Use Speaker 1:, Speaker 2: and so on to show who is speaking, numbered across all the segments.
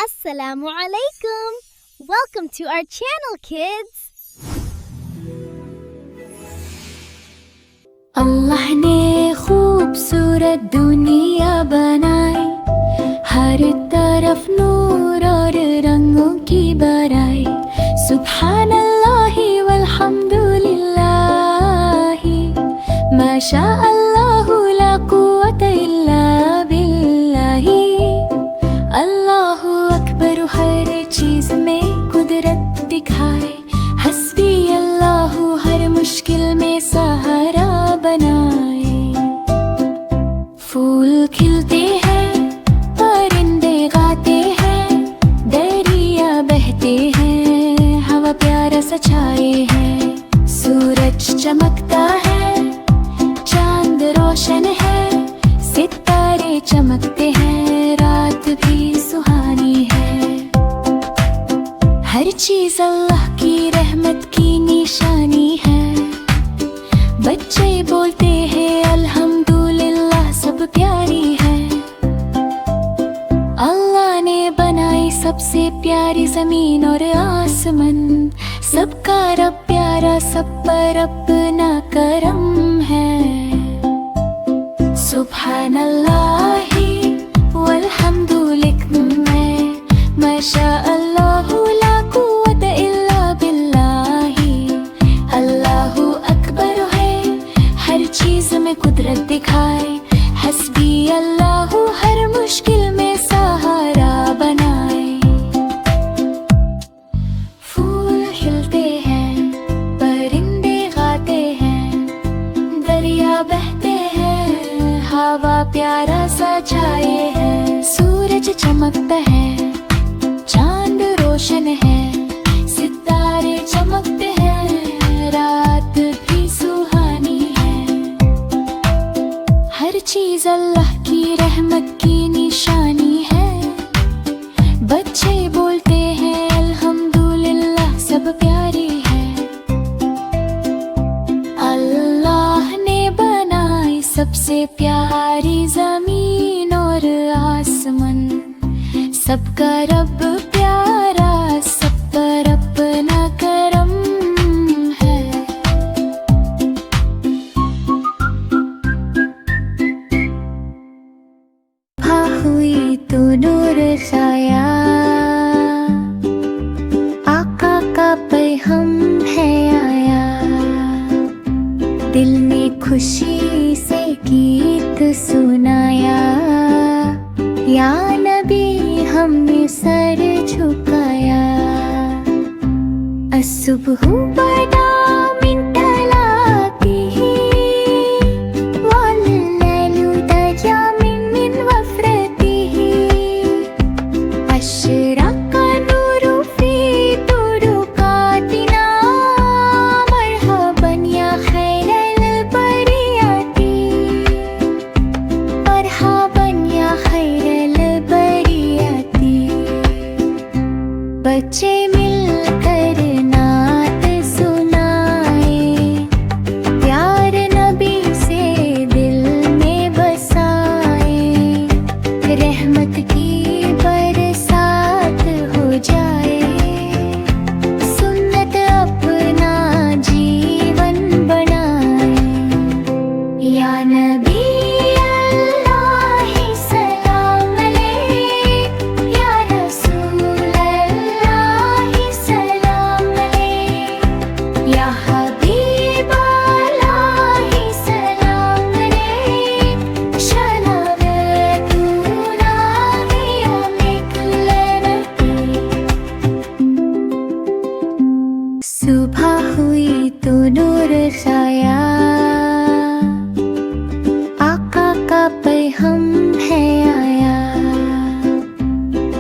Speaker 1: Assalamu alaikum. Welcome to our channel, kids.
Speaker 2: अल्लाह ने खूबसूरत दुनिया बनाई, हर तरफ नूर और रंगों की बराई। सुभान अल्लाहि वल्हम्दुलिल्लाहि, माशा अल्लाहु ला कुव्वता इल्ला बिल्लाहि। अल्लाहु अकबर, हर चीज में कुदरत दिखाए। हस्बी अल्लाहु, हर मुश्किल में सहारा बनाए। फूल खिलते हैं, परिंदे गाते हैं, दरिया बहते हैं, हवा प्यारा सछाए है। सूरज चमकता है, चांद रोशन है, सितारे चमकते हैं, रात भी सुहानी है। हर चीज अल्लाह की रहमत की निशानी है। बच्चे बोलते हैं अल्हम्दुलिल्लाह, सब प्यारी है। अल्लाह ने बनाई सबसे प्यारी जमीन और आसमान, सबका रब प्यारा, सब पर अपना करम है। सुभान अल्लाहि वल्हम्दुलिल्लाह, माशा अल्लाहु ला कुव्वता इल्ला बिल्लाहि। अल्लाहु अकबर है, हर चीज में कुदरत दिखाए। हस्बी अल्लाहु, हर मुश्किल में सहारा बनाए। फूल खिलते हैं, परिंदे गाते हैं, दरिया बहते हैं, हवा प्यारा सजाए है। सूरज चमकता है, चांद रोशन है, सितारे चमकते हैं, रात भी सुहानी है। हर चीज अल्लाह की रहमत की निशानी है। बच्चे बोलते हैं अल्हम्दुलिल्लाह, सब प्यारी है। अल्लाह ने बनाई सबसे प्यारी जमीन और आसमान, सबका रब प्यारा, सब पर अपना करम है। हुई तो नूर छाया, आका का पैगम है आया। दिल ने खुशी से गीत सुनाया, या नबी हमने सर झुकाया। असुबह बदा मिन तलातिही, वल्लैलु दजा मिन वफ्रतिही। अशरका नूरु फी तुरुकातिना, मरहबन या खैरल बरियाती। मरहबन या खैरल बरियाती। बच्चे मिलकर नात सुनाए, प्यार नबी से दिल में बसाए। रहमत की बरसात हो जाए, सुन्नत अपना जीवन बनाए। या नबी अल्लाह सलाम अलैक, या रसूल अल्लाह सलाम अलैक, या हबीब अल्लाह सलाम अलैक। शलावतुना बियमिक लनती। सुबह हुई तो नूर छाया, आका का पैगम है आया।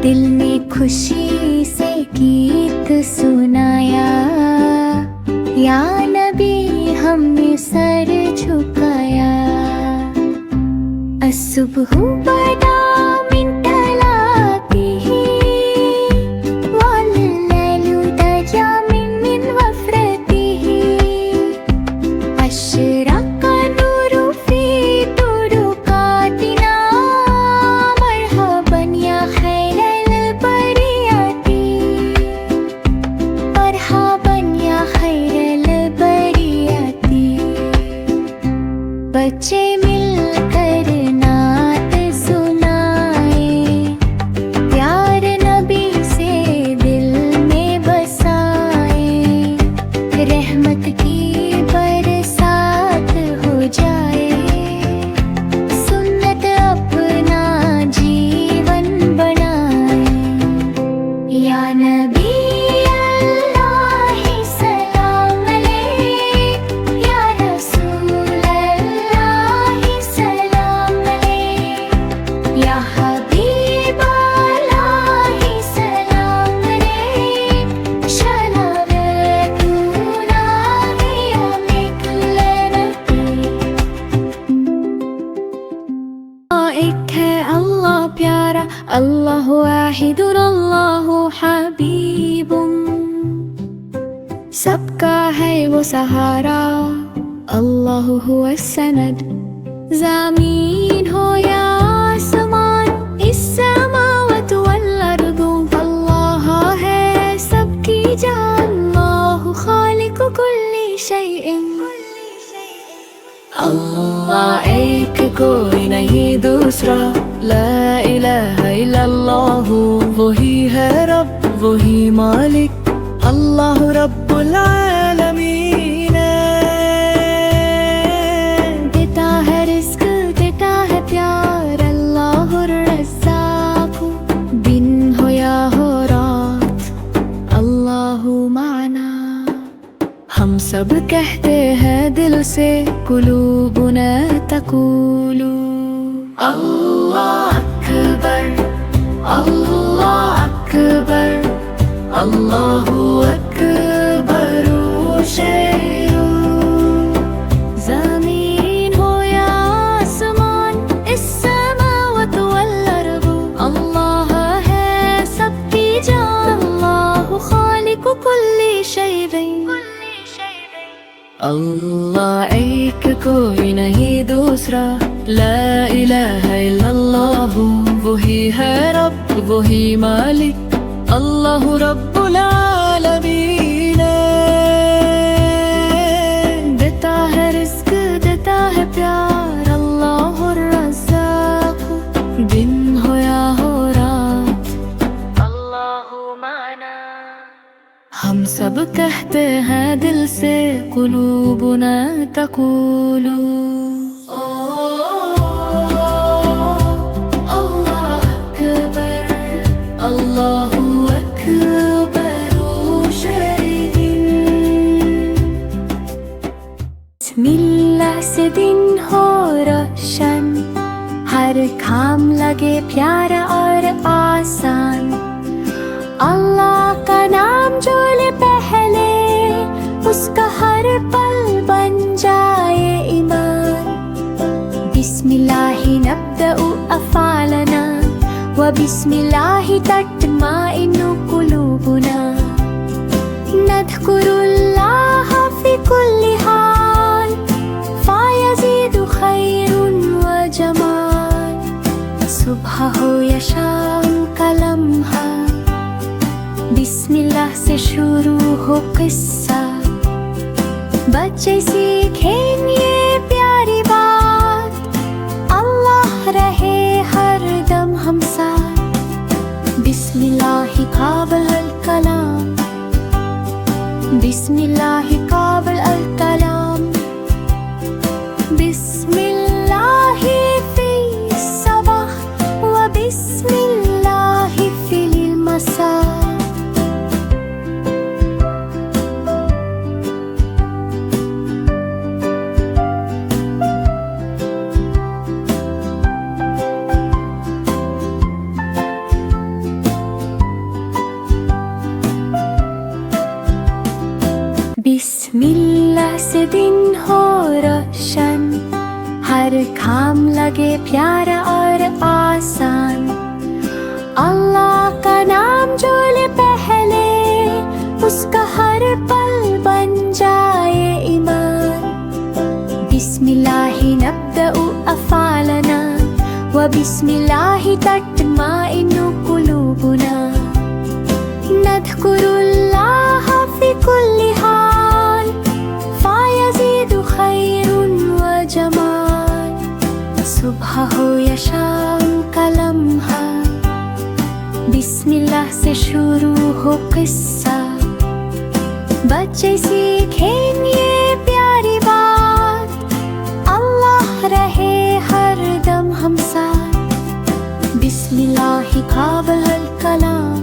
Speaker 2: दिल ने खुशी से गीत सुनाया, या नबी हमने सर झुकाया। असुबह बदा मिन तलातिही, वल्लैलु दजा मिन वफ्रतिही। अशरका नूरु फी तुरुकातिना, मरहबन या खैरल बरियाती। या नबी अल्लाह सलाम अलैक, या रसूल अल्लाह सलाम अलैक, या हबीब अल्लाह सलाम अलैक, शलावतुना बियमिक लनती। एक है अल्लाह प्यारा, अल्लाह वाहिदुन अल्लाह हबीबुन, सबका है वो सहारा, अल्लाह हुवा सनद। ज़मीन हो या आसमान, इस समावत वल अर्दु, अल्लाह है सबकी जान, अल्लाह खालिक कुल्ली शैइन। अल्लाह एक कोई नहीं दूसरा, ला इलाहा इल्लल्लाह, वही है रब वही मालिक, अल्लाह रब्बुल आलमीन। देता है रिस्क देता है प्यार, अल्लाह रज़्ज़ाक़, दिन हो या हो रात, अल्लाह माना। हम सब कहते हैं दिल से, कुलूबुना तक़ूलु अल्लाह अकबर, अल्लाह अकबर, अल्लाहु अकबर शैउ। ज़मीन हो या आसमान, इस समावत वल अर्दु, अल्लाह है सबकी जान, अल्लाह खालिक कुल्ली शैइन। अल्लाह एक कोई नहीं दूसरा, ला इलाहा इल्लल्लाह, वही है रब वही मालिक, अल्लाह रब्बुल आलमीन। देता है रिस्क देता है प्यार, अल्लाह रज़्ज़ाक़, दिन हो या हो रात, अल्लाह माना। हम सब कहते हैं दिल से, कुलूबुना तक़ूलु अल्लाह अकबर, अल्लाहु अकबर शैइन। बिस्मिल्लाह से दिन हो रोशन, हर काम लगे प्यारा और आसान, अल्लाह का नाम जो ले पहले, उसका हर पल बन जाए ईमान। बिस्मिल्लाहि नब्दउ अफ़ालना, व बिस्मिल्लाहि तत्माइन्नु कुलूबुना, नज़्कुरुल्लाह फ़ी कुल्ली हाल, फ़यज़ीदु खैरुन व जमाल। सुबह हो या शाम का लम्हा, बिस्मिल्लाह से शुरू हो किस्सा, बच्चे सीखें ये प्यारी बात, अल्लाह रहे हर दम हम साथ। बिस्मिल्लाहि क़ाबिल अल कलाम, बिस्मिल्लाहि क़ाबिल अल कलाम, बिस्मिल्लाहि फ़ी सबह व बिस्मिल्लाहि फ़िल मसा। बिस्मिल्लाह से दिन हो रोशन, हर काम लगे प्यारा और आसान, अल्लाह का नाम जो ले पहले, उसका हर पल बन जाए ईमान। बिस्मिल्लाहि नब्दउ अफ़ालना, व बिस्मिल्लाहि तत्माइन्नु कुलूबुना, नज़्कुरुल्लाह फ़ी कुल्ली हाल, फ़यज़ीदु खैरुन व जमाल। सुबह हो या शाम का लम्हा, बिस्मिल्लाह से शुरू हो किस्सा, बच्चे सीखें ये प्यारी बात, अल्लाह रहे हर दम हम साथ। बिस्मिल्लाहि क़ाबिल अल कलाम,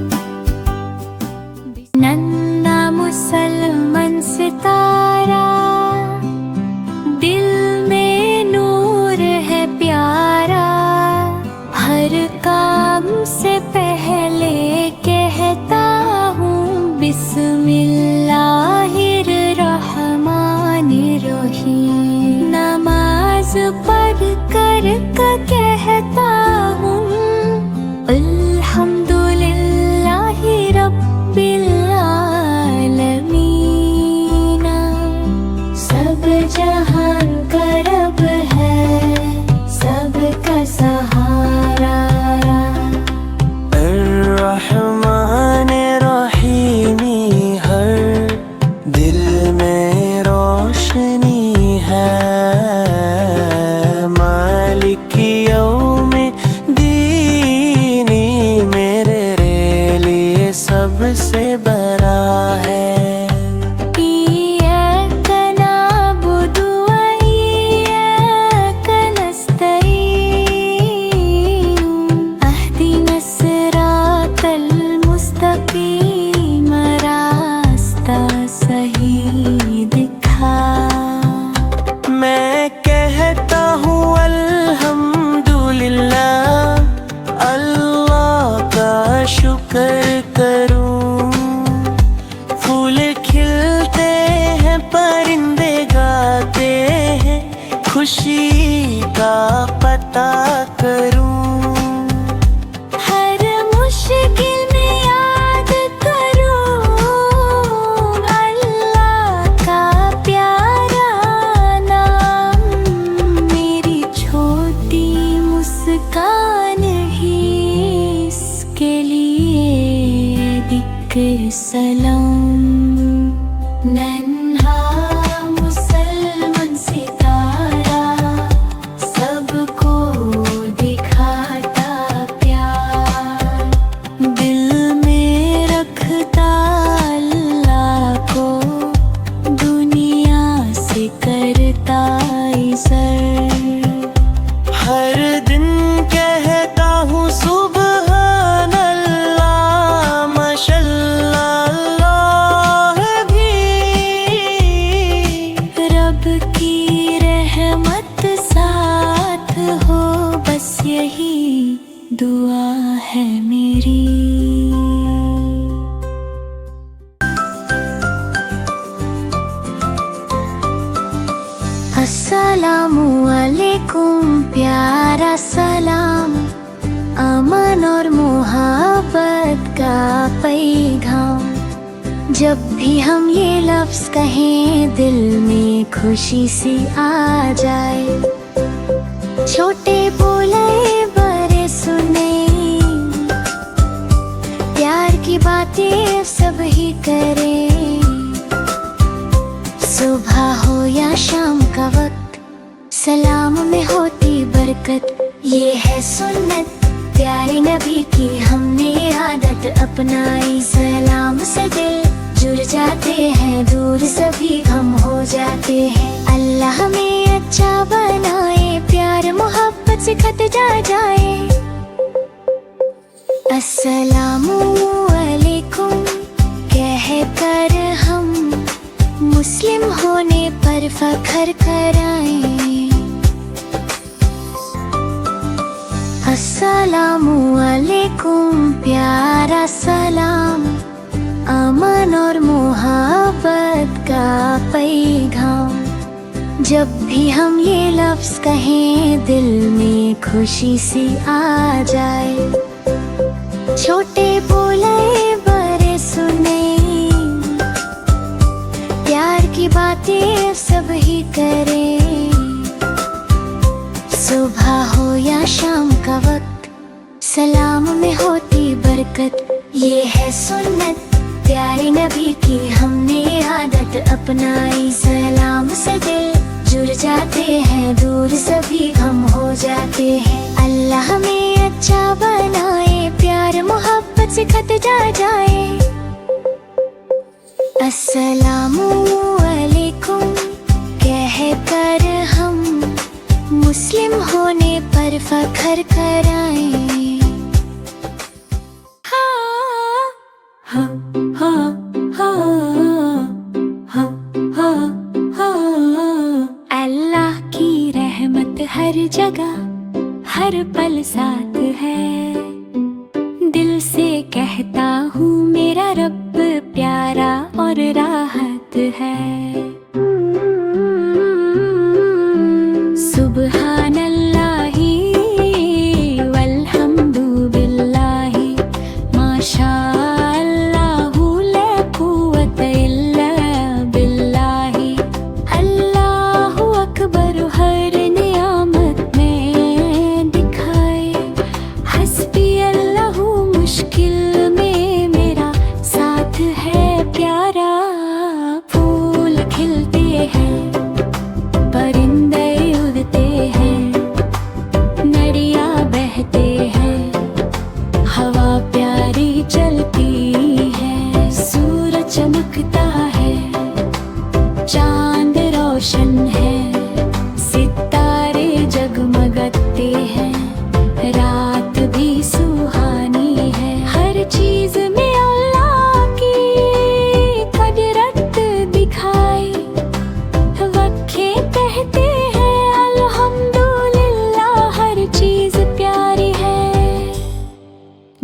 Speaker 3: से बरा है। मैं कहता हूँ अल्हम्दुलिल्लाह, अल्लाह का शुक्र करूँ। फूल खिलते हैं, परिंदे गाते हैं, खुशी का पता करूँ।
Speaker 2: हर मुश्किल में याद करूँ अल्लाह का प्यारा नाम। मेरी छोटी मुस्कान ही इसके लिए दिख सलाम। नन्हा मुसलमान सितारा सबको दिखाता प्यार।
Speaker 3: दिल में रखता अल्लाह को,
Speaker 2: दुनिया से करता इज़्ज़त।
Speaker 3: हर दिन कहता हूँ सुबहान अल्लाह, माशल्लाह अल्लाह भी।
Speaker 2: रब की रहमत साथ हो, बस यही दुआ है मेरी। अस्सलामु अलैकुम प्यारा सलाम, अमन और मोहब्बत का पैगाम। जब भी हम ये लफ्ज़ कहें दिल में खुशी सी आ जाए। छोटे बोले बड़े सुने, प्यार की बातें सब ही करें। सुबह हो या शाम का वक्त, सलाम में होती बरकत। ये है सुन्नत प्यारे नबी की, हमने आदत अपनाई। सलाम से दिल जुड़ जाते हैं, दूर सभी गम हो जाते हैं। अल्लाह हमें अच्छा बनाए, प्यार मोहब्बत से खत जाए। अस्सलामु अलैकुम कहकर हम मुस्लिम होने पर फख्र कराएं। अस्सलामु अलैकुम प्यारा सलाम, अमन और मोहब्बत का पैगाम। जब भी हम ये लफ्ज़ कहें दिल में खुशी सी आ जाए। छोटे बोले बड़े सुने, प्यार की बातें सब ही करें। सुबह हो या शाम का वक्त, सलाम में होती बरकत। ये है सुन्नत प्यारे नबी की, हमने आदत अपनाई। सलाम से दिल जुड़ जाते हैं, दूर सभी गम हो जाते हैं। अल्लाह हमें अच्छा बनाए, प्यार मोहब्बत से खत जाए। अस्सलामु अलैकुम कहकर हम मुस्लिम होने पर फख्र कराएं। अल्लाह की रहमत हर जगह हर पल साथ है। दिल से कहता हूँ मेरा रब प्यारा और राहत है। सुबहान अल्लाही वल्हम्दु बिल्लाही, माशा अल्लाहु ला कुव्वत इल्ला बिल्लाही। अल्लाहु अकबर हर नियामत में दिखाए,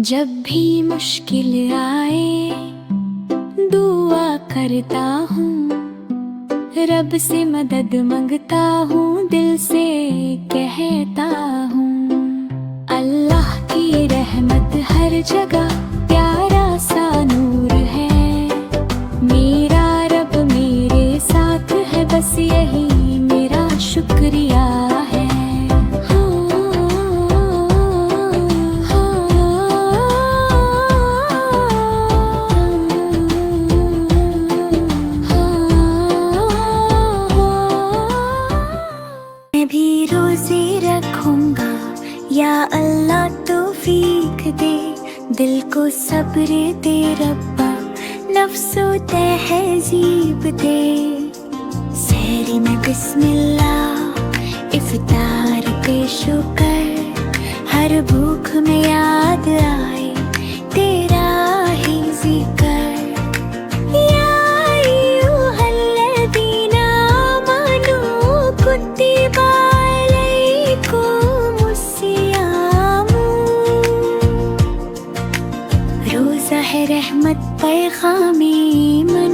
Speaker 2: जब भी मुश्किल आए दुआ करता हूँ, रब से मदद मांगता हूँ, दिल से कहता हूँ। अल्लाह की रहमत हर जगह प्यारा सा नूर है, मेरा रब मेरे साथ है, बस यही मेरा शुक्रिया है। मैं भी रोजे रखूंगा, या अल्लाह तौफीक दे, दिल को सब्र दे रब्बा, नफ्सो तहजीब दे। सहरी में बिस्मिल्लाह, इफ्तार पे शुक्र, हर भूख में याद आए तेरा ही जिक्र। या अय्युहल्लज़ीना आमनू कुतिबा अलैकुमुस्सियाम। रोज़ा है रहमत पैगामे मन,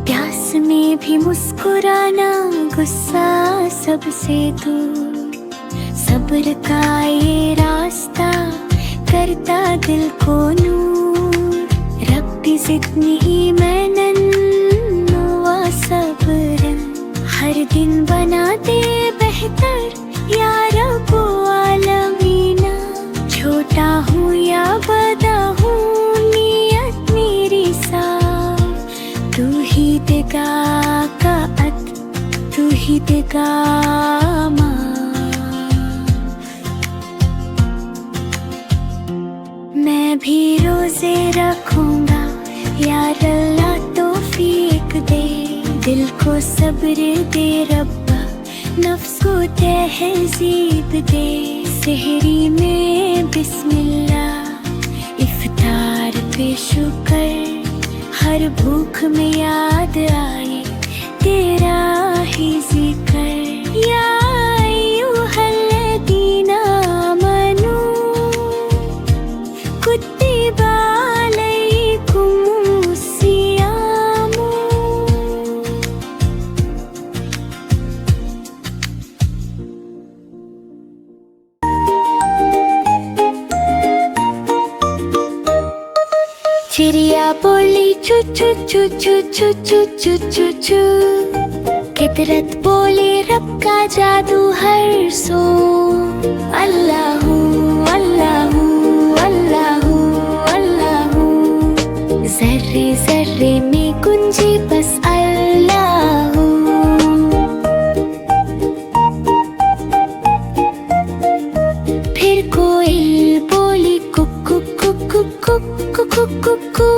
Speaker 2: प्यास में भी मुस्कुराना, गुस्सा सबसे दूर। सब्र का ये रास्ता करता दिल को नूर, रब्बी ज़िदनी मनन व सब्रन। हर दिन बना दे बेहतर या रब्बो आलमीना, छोटा हूँ या बड़ा हूँ नियत मेरी साफ, तू ही देगा कात, तू ही देगा माफ। मैं भी रोजे रखूंगा, या अल्लाह तौफीक दे, दिल को सब्र दे रब्बा, नफ्स को तहजीब दे। सहरी में बिस्मिल्लाह, इफ्तार पे शुक्र, हर भूख में याद आए तेरा ही जिक्र। या अय्युहल्लज़ीना आमनू कुतिबा अलैकुमुस्सियाम। चिड़िया बोली चू चू चू चू चू चू चू चू चू, फितरत बोली रब का जादू हर सो। अल्लाहू अल्लाहू अल्लाहू अल्लाहू, ज़र्रे ज़र्रे में गुंजे बस अल्लाहू। फिर कोयल बोली कुकु कुकु कुकु कुकु कु,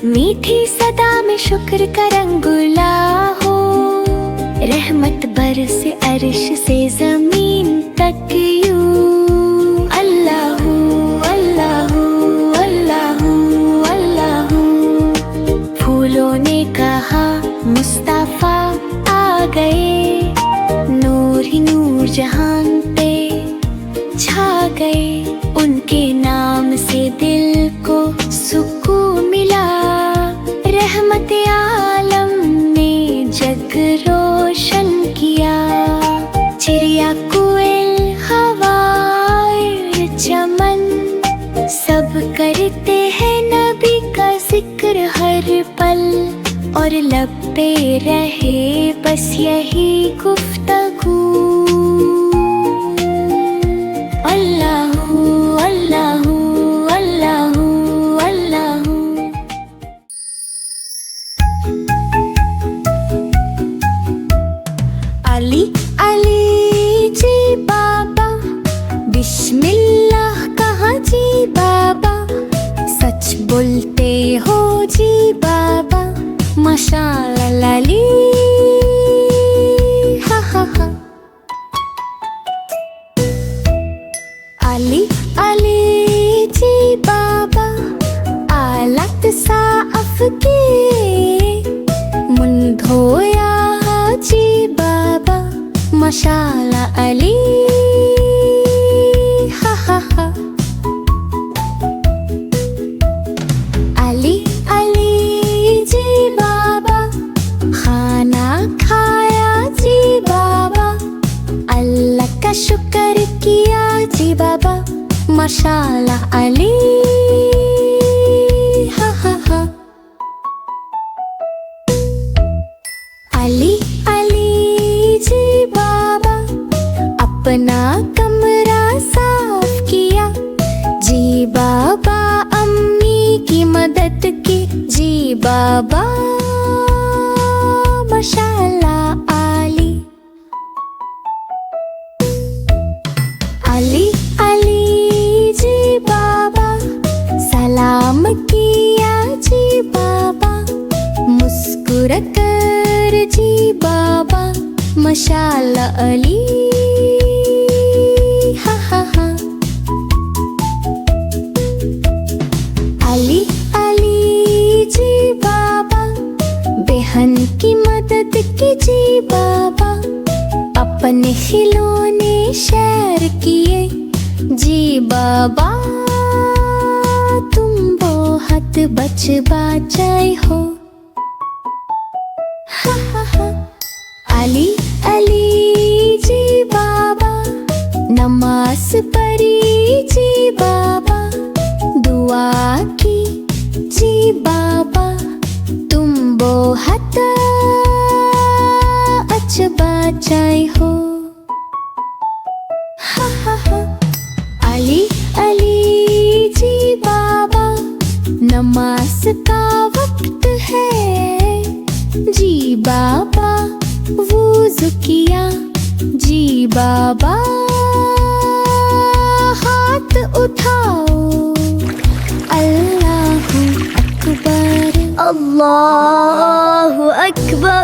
Speaker 2: मीठी सदा में शुक्र का रंगुला हो। रहमत बरसे अर्श से जमीन तक यूं। अल्लाहू अल्लाहू अल्लाहू अल्लाहू, फूलों ने कहा मुस्तफा आ गए, नूर ही नूर जहान पे छा गए। उनके नाम से दिल को सुकून मिला, रहमत आलम ने जग रोशन किया। चिड़िया कोयल हवाएं चमन, सब करते हैं नबी का जिक्र हर पल, और लब पे रहे बस यही गुफ्तगू। अल्लाहू अल्लाहू अल्लाहू अल्लाहू। अली अली जी बाबा, बिस्मिल्लाह कहा जी बाबा, सच बोलते हो जी बाबा, माशाअल्लाह अली हा हा हा। अली अली जी बाबा, आलत साफ के मुन धोया जी बाबा, माशाअल्लाह अली हा हा। माशाल्लाह अली, हा हा हा। अली अली जी बाबा, अपना कमरा साफ किया। जी बाबा अम्मी की मदद की। जी बाबा माशाल्लाह अली। अली अली जी बाबा, सलाम किया जी बाबा। मुस्कुरा कर जी बाबा, माशाल्लाह अली, हा हा हा। अली अली जी बाबा, बहन की मदद की जी बाबा। अपने खिलौने शेयर किए जी बाबा। तुम बहुत बच बचाए हो, हा हा हा। अली अली जी बाबा, नमाज पढ़ी जी बाबा। दुआ की जी बाबा, तुम बहुत अच्छा बचाए हो, हा हा हा। अली अली जी बाबा, नमाज का वक्त है जी बाबा। वुज़ू किया जी बाबा। हाथ उठाओ, अल्लाहु अकबर,
Speaker 1: अल्लाहु अकबर।